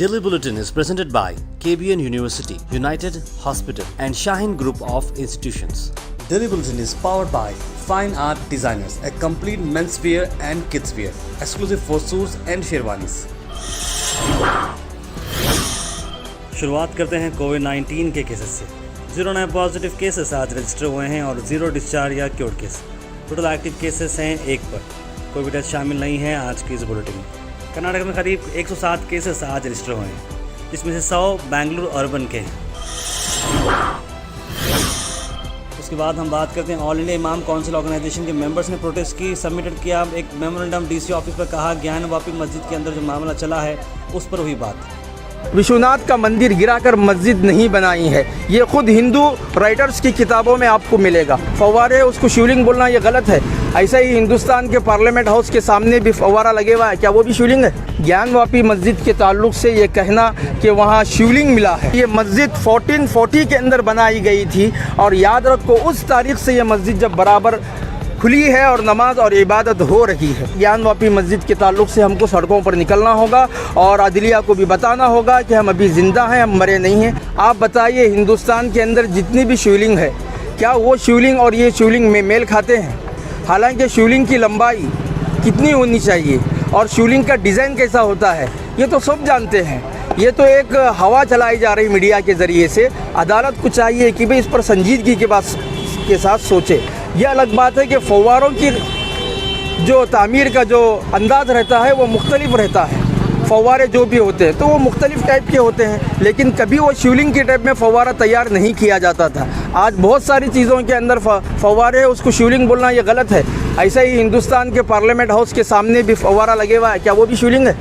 Daily Bulletin is presented by KBN University, United Hospital and Shaheen Group of Institutions. Daily Bulletin is powered by Fine Art Designers, a complete menswear and kidswear, exclusive for suits and sherwanis. शुरुआत करते हैं कोविड-19 के cases से। 0 नए positive cases आज register हुए हैं और 0 डिस्चार्ज या cured case. Total active cases हैं 1 पर। कोई भी टेस्ट शामिल नहीं है आज की इस बुलेटिन में। कर्नाटक में करीब 107 केसेस आज रजिस्टर हुए हैं, जिसमें से 100 बेंगलुरु अर्बन के हैं। उसके बाद हम बात करते हैं ऑल इंडिया इमाम काउंसिल ऑर्गेनाइजेशन के मेंबर्स ने प्रोटेस्ट की, सबमिटेड किया एक मेमोरेंडम डीसी ऑफिस पर। कहा ज्ञानवापी मस्जिद के अंदर जो मामला चला है उस पर हुई बात। विश्वनाथ का मंदिर गिराकर मस्जिद नहीं बनाई है, ये खुद हिंदू राइटर्स की किताबों में आपको मिलेगा। फव्वारे उसको शिवलिंग बोलना ये गलत है। ऐसे ही हिंदुस्तान के पार्लियामेंट हाउस के सामने भी फव्वारा लगे हुआ है, क्या वो भी शिवलिंग है? ज्ञानवापी मस्जिद के ताल्लुक से ये कहना कि वहाँ शिवलिंग मिला है, ये मस्जिद 1440 के अंदर बनाई गई थी। और याद रखो उस तारीख से ये मस्जिद जब बराबर खुली है और नमाज और इबादत हो रही है। ज्ञानवापी मस्जिद के ताल्लुक से हमको सड़कों पर निकलना होगा और अदलिया को भी बताना होगा कि हम अभी ज़िंदा हैं, हम मरे नहीं हैं। आप बताइए हिंदुस्तान के अंदर जितनी भी शिवलिंग है, क्या वो शिवलिंग और ये शिवलिंग में मेल खाते हैं? हालांकि शिवलिंग की लंबाई कितनी होनी चाहिए और शिवलिंग का डिज़ाइन कैसा होता है ये तो सब जानते हैं। ये तो एक हवा चलाई जा रही मीडिया के ज़रिए से। अदालत को चाहिए कि भाई इस पर संजीदगी के साथ सोचे। यह अलग बात है कि फव्वारों की जो तामीर का जो अंदाज़ रहता है वो मुख्तलिफ रहता है। फव्वारे जो भी होते हैं तो वो मुख्तलिफ टाइप के होते हैं, लेकिन कभी वो शिवलिंग के टाइप में फव्वारा तैयार नहीं किया जाता था। आज बहुत सारी चीज़ों के अंदर फव्वारे है, उसको शिवलिंग बोलना ये गलत है। ऐसा ही हिंदुस्तान के पार्लियामेंट हाउस के सामने भी फव्वारा लगे हुआ है, क्या वो भी शिवलिंग है?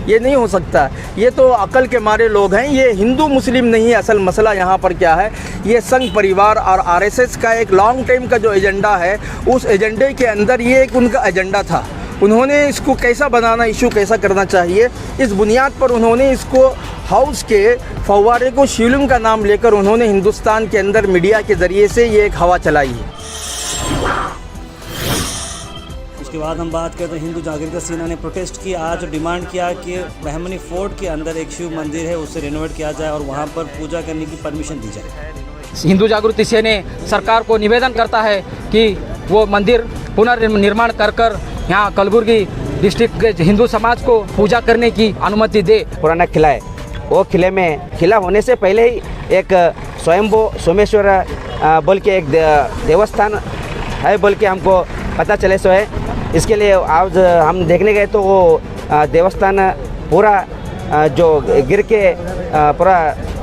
ये नहीं हो सकता। ये तो अकल के मारे लोग हैं। ये हिंदू मुस्लिम नहीं है। असल मसला यहाँ पर क्या है, ये संघ परिवार और आरएसएस का एक लॉन्ग टाइम का जो एजेंडा है, उस एजेंडे के अंदर ये एक उनका एजेंडा था। उन्होंने इसको कैसा बनाना, इशू कैसा करना चाहिए, इस बुनियाद पर उन्होंने इसको हाउस के फव्वारे को शिवलिंग का नाम लेकर उन्होंने हिंदुस्तान के अंदर मीडिया के ज़रिए से ये एक हवा चलाई है। उसके बाद हम बात करते हैं हिंदू जागृति सेना ने प्रोटेस्ट किया। आज डिमांड किया कि बहमनी फोर्ट के अंदर एक शिव मंदिर है, उसे रेनोवेट किया जाए और वहां पर पूजा करने की परमिशन दी जाए। हिंदू जागृति सेना सरकार को निवेदन करता है कि वो मंदिर पुनर्निर्माण कर यहाँ कलबुर्गी डिस्ट्रिक्ट के हिंदू समाज को पूजा करने की अनुमति दे। पुराना किला है, वो किले में किला होने से पहले ही एक स्वयंभू सोमेश्वर बोल के एक देवस्थान है बोल के हमको पता चले सो है। इसके लिए आज हम देखने गए तो वो देवस्थान पूरा जो गिर के पूरा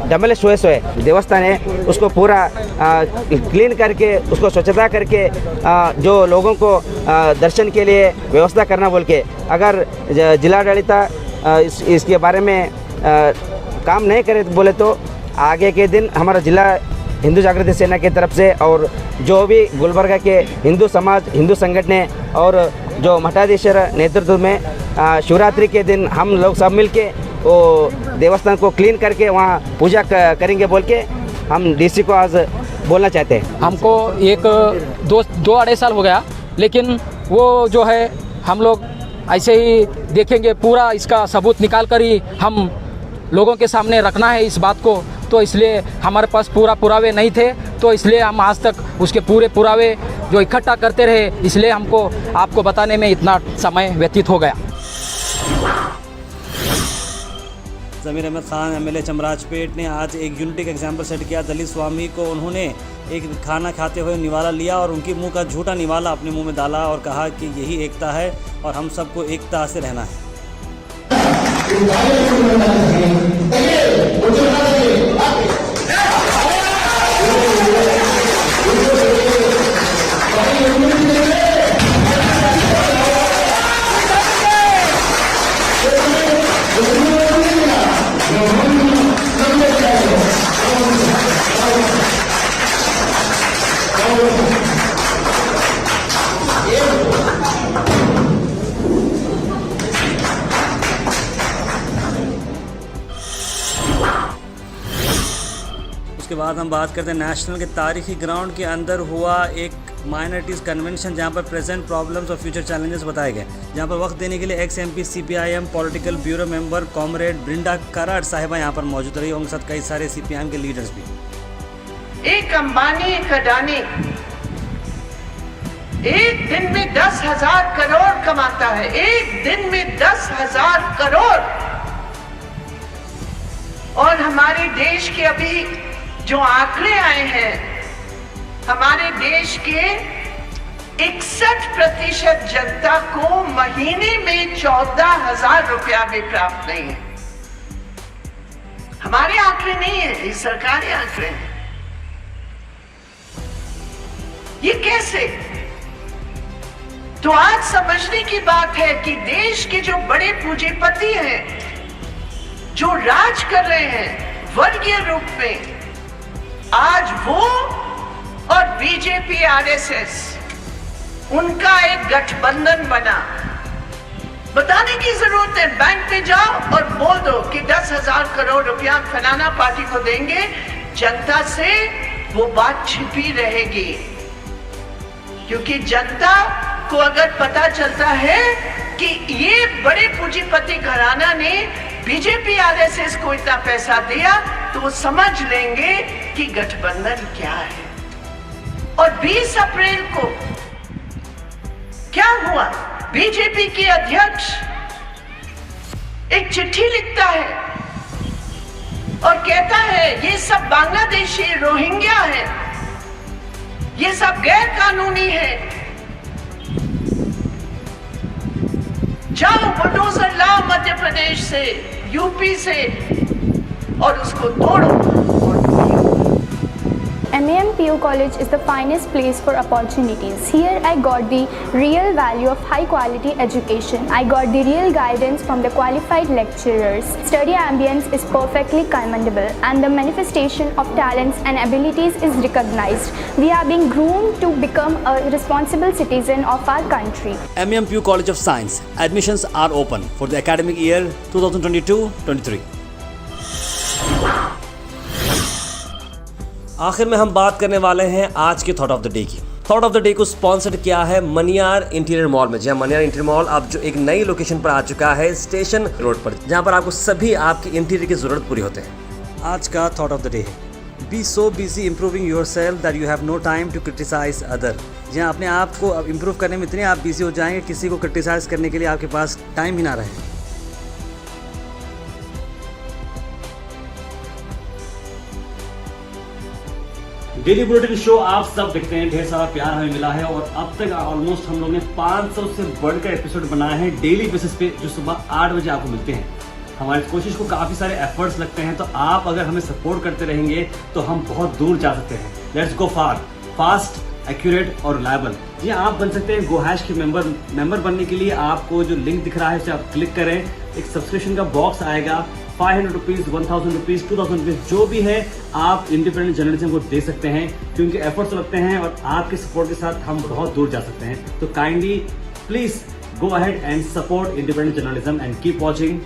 डमलेश हुए सो है देवस्थान है, उसको पूरा क्लीन करके उसको स्वच्छता करके जो लोगों को दर्शन के लिए व्यवस्था करना बोल के, अगर जिलाडಳಿತ इसके बारे में काम नहीं करे बोले तो आगे के दिन हमारा जिला हिंदू जागृति सेना की तरफ से और जो भी गुलबर्गा के हिंदू समाज हिंदू संगठन और जो मठाधीशर नेतृत्व में शिवरात्रि के दिन हम लोग सब मिलके वो देवस्थान को क्लीन करके वहाँ पूजा करेंगे बोल के हम डीसी को आज बोलना चाहते हैं। हमको एक दो अढ़ाई साल हो गया, लेकिन वो जो है हम लोग ऐसे ही देखेंगे, पूरा इसका सबूत निकाल कर ही हम लोगों के सामने रखना है इस बात को। तो इसलिए हमारे पास पूरा पुरावे नहीं थे, तो इसलिए हम आज तक उसके पूरे पुरावे जो इकट्ठा करते रहे, इसलिए हमको आपको बताने में इतना समय व्यतीत हो गया। ज़मीर अहमद खान एमएलए चमराजपेट ने आज एक यूनिटी का एग्जाम्पल सेट किया। दलित स्वामी को उन्होंने एक खाना खाते हुए निवाला लिया और उनके मुंह का झूठा निवाला अपने मुंह में डाला और कहा कि यही एकता है और हम सबको एकता से रहना है। उसके बाद हम बात करते हैं नेशनल के तारीखी ग्राउंड के अंदर हुआ एक माइनॉरिटीज़ कन्वेंशन, जहां पर प्रेजेंट प्रॉब्लम्स और फ्यूचर चैलेंजेस बताए गए, जहां पर वक्त देने के लिए ex MP CPIM political bureau member comrade Brinda Karat sahiba यहां पर मौजूद रही। उनके साथ कई सारे CPIM के लीडर्स भी। एक अंबानी, एक अडानी एक दिन में 10,000 करोड़ कमाता है, एक दिन में 10,000 करोड़। और हमारे देश के अभी जो आंकड़े आए हैं, हमारे देश के 61% जनता को महीने में 14,000 रुपया भी प्राप्त नहीं है। हमारे आंकड़े नहीं है, ये सरकारी आंकड़े हैं। ये कैसे? तो आज समझने की बात है कि देश के जो बड़े पूंजीपति हैं, जो राज कर रहे हैं वर्गीय रूप में, आज वो और बीजेपी RSS उनका एक गठबंधन बना। बताने की जरूरत है, बैंक पे जाओ और बोल दो कि 10,000 करोड़ रुपया फलाना पार्टी को देंगे, जनता से वो बात छिपी रहेगी। क्योंकि जनता को अगर पता चलता है कि ये बड़े पूंजीपति घराना ने बीजेपी RSS को इतना पैसा दिया, तो वो समझ लेंगे कि गठबंधन क्या है। और 20 अप्रैल को क्या हुआ? बीजेपी के अध्यक्ष एक चिट्ठी लिखता है और कहता है ये सब बांग्लादेशी रोहिंग्या है, ये सब गैर कानूनी है, जाओ बुलडोजर लाओ मध्य प्रदेश से, यूपी से और उसको तोड़ो। MAMPU College is the finest place for opportunities. Here I got the real value of high quality education. I got the real guidance from the qualified lecturers. Study ambience is perfectly commendable and the manifestation of talents and abilities is recognized. We are being groomed to become a responsible citizen of our country. MAMPU College of Science. Admissions are open for the academic year 2022-23. आखिर में हम बात करने वाले हैं आज के thought of the day की। थॉट ऑफ द डे को स्पॉन्सर्ड किया है मनियार इंटीरियर मॉल में। जहां मनियार इंटीरियर मॉल अब जो एक नई लोकेशन पर आ चुका है, स्टेशन रोड पर, जहां पर आपको सभी आपकी इंटीरियर की जरूरत पूरी होते हैं। आज का थॉट ऑफ द डे है, be so busy improving yourself that you have no time to criticise other. जहाँ अपने आप को इम्प्रूव करने में इतने आप बिजी हो जाएंगे, किसी को क्रिटिसाइज करने के लिए आपके पास टाइम ही ना रहे। डेली बुलेटिन शो आप सब देखते हैं, ढेर सारा प्यार हमें मिला है और अब तक ऑलमोस्ट हम लोग ने 500 से बढ़कर एपिसोड बनाए हैं डेली बेसिस पे, जो सुबह 8 बजे आपको मिलते हैं। हमारी कोशिश को काफ़ी सारे एफर्ट्स लगते हैं, तो आप अगर हमें सपोर्ट करते रहेंगे तो हम बहुत दूर जा सकते हैं। Let's go far, fast, accurate और रिलायबल। जी आप बन सकते हैं GoHash के मेंबर बनने के लिए आपको जो लिंक दिख रहा है उसे आप क्लिक करें, एक सब्सक्रिप्शन का बॉक्स आएगा, 500 रुपीज़, 1000 रुपीज़, 2000 रुपीज़, जो भी है आप इंडिपेंडेंट जर्नलिज्म को दे सकते हैं, क्योंकि एफर्ट्स लगते हैं और आपके सपोर्ट के साथ हम बहुत दूर जा सकते हैं। तो kindly please go ahead and support independent journalism and keep watching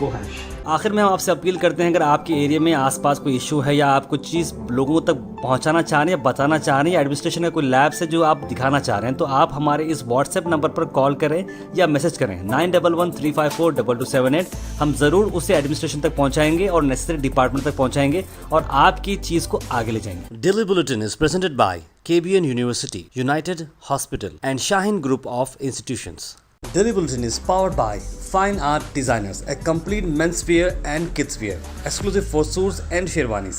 GoHash। आखिर में हम आपसे अपील करते हैं, अगर आपके एरिया में आसपास कोई इशू है या आप कुछ चीज़ लोगों तक पहुंचाना चाह रहे हैं या बताना चाह रहे हैं या एडमिनिस्ट्रेशन का कोई लैब से जो आप दिखाना चाह रहे हैं, तो आप हमारे इस व्हाट्सएप नंबर पर कॉल करें या मैसेज करें 9113542278। हम ज़रूर उसे एडमिनिस्ट्रेशन तक पहुंचाएंगे और नेसेसरी डिपार्टमेंट तक पहुंचाएंगे और आपकी चीज़ को आगे ले जाएंगे। Daily bulletin is presented by KBN University, United Hospital and Shaheen Group of Institutions. Daily Bulletin is powered by Fine Art Designers, a complete menswear and kidswear, exclusive for suits and sherwanis.